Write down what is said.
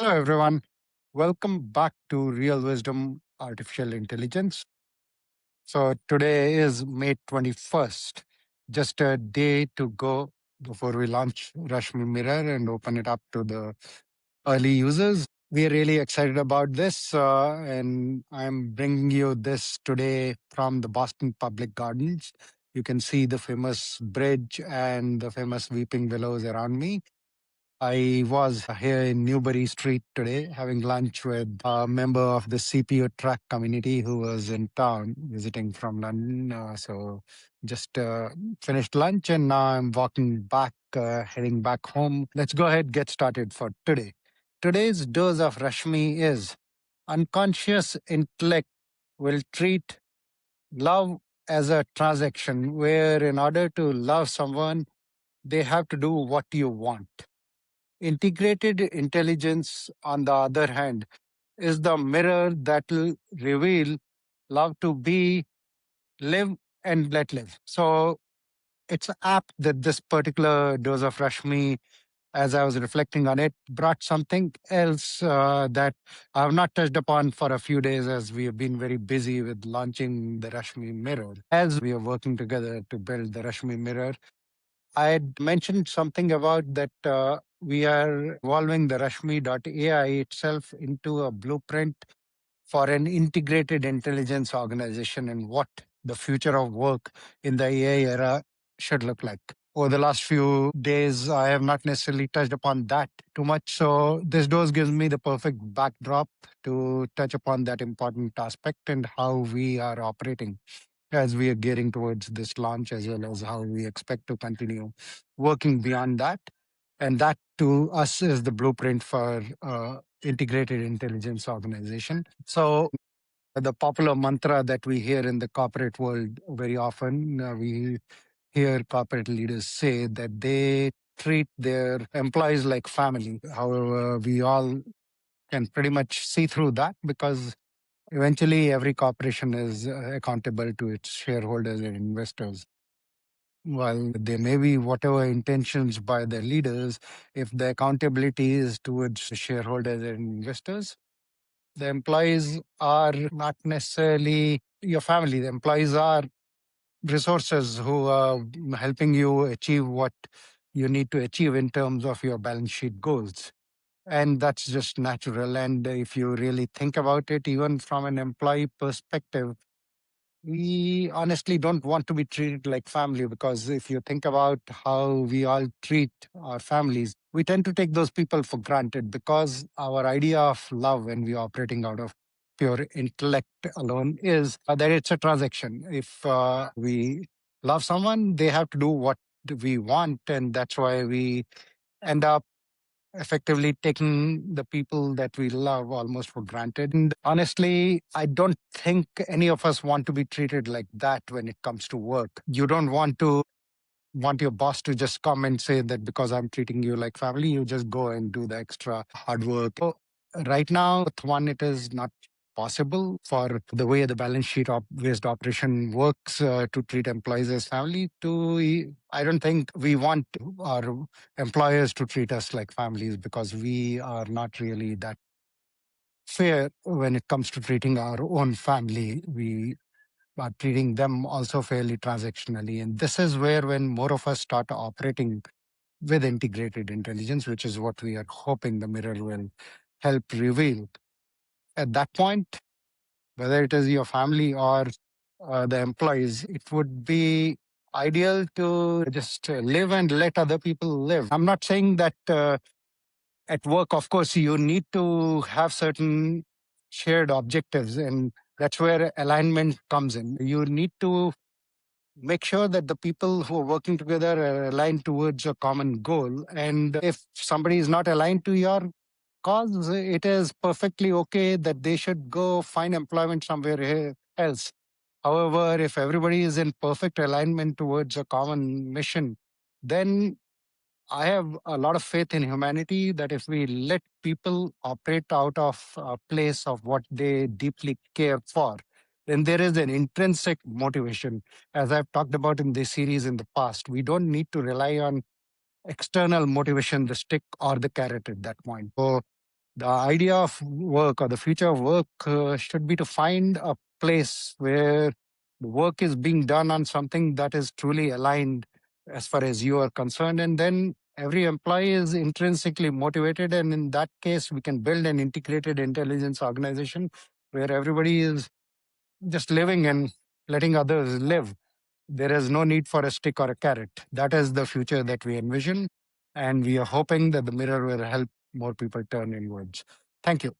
Hello, everyone. Welcome back to Real Wisdom Artificial Intelligence. So, today is May 21st, just a day to go before we launch Rashmi Mirror and open it up to the early users. We are really excited about this, and I'm bringing you this today from the Boston Public Gardens. You can see the famous bridge and the famous weeping willows around me. I was here in Newbury Street today having lunch with a member of the CPU track community who was in town visiting from London. So just finished lunch and now I'm walking back, heading back home. Let's go ahead, get started for today. Today's dose of Rashmi is unconscious intellect will treat love as a transaction where in order to love someone, they have to do what you want. Integrated intelligence, on the other hand, is the mirror that will reveal love to be live and let live. So it's apt that this particular dose of Rashmi, as I was reflecting on it, brought something else that I have not touched upon for a few days as we have been very busy with launching the Rashmi mirror. As we are working together to build the Rashmi mirror, I had mentioned something about that we are evolving the RASHMI.ai itself into a blueprint for an integrated intelligence organization and what the future of work in the AI era should look like. Over the last few days, I have not necessarily touched upon that too much. So, this dose gives me the perfect backdrop to touch upon that important aspect and how we are operating as we are gearing towards this launch, as well as how we expect to continue working beyond that. And that to us is the blueprint for integrated intelligence organization. So the popular mantra that we hear in the corporate world very often, we hear corporate leaders say that they treat their employees like family. However, we all can pretty much see through that because eventually every corporation is accountable to its shareholders and investors. While there may be whatever intentions by the leaders, if the accountability is towards the shareholders and investors, the employees are not necessarily your family. The employees are resources who are helping you achieve what you need to achieve in terms of your balance sheet goals. And that's just natural. And if you really think about it, even from an employee perspective, we honestly don't want to be treated like family because if you think about how we all treat our families, we tend to take those people for granted because our idea of love when we are operating out of pure intellect alone is that it's a transaction. If we love someone, they have to do what we want. And that's why we end up effectively taking the people that we love almost for granted. And honestly, I don't think any of us want to be treated like that when it comes to work. You don't want your boss to just come and say that because I'm treating you like family, you just go and do the extra hard work. So right now, with one, it is not possible for the way the balance sheet based operation works to treat employees as family. I don't think we want our employers to treat us like families because we are not really that fair when it comes to treating our own family. We are treating them also fairly transactionally. And this is where when more of us start operating with integrated intelligence, which is what we are hoping the mirror will help reveal. At that point, whether it is your family or the employees, it would be ideal to just live and let other people live. I'm not saying that at work, of course, you need to have certain shared objectives, and that's where alignment comes in. You need to make sure that the people who are working together are aligned towards a common goal. And if somebody is not aligned to your cause, it is perfectly okay that they should go find employment somewhere else. However, if everybody is in perfect alignment towards a common mission, then I have a lot of faith in humanity that if we let people operate out of a place of what they deeply care for, then there is an intrinsic motivation. As I've talked about in this series in the past, we don't need to rely on external motivation, the stick or the carrot at that point. So The idea of work or the future of work should be to find a place where the work is being done on something that is truly aligned as far as you are concerned. And then every employee is intrinsically motivated. And in that case, we can build an integrated intelligence organization where everybody is just living and letting others live. There is no need for a stick or a carrot. That is the future that we envision. And we are hoping that the mirror will help more people turn inwards. Thank you.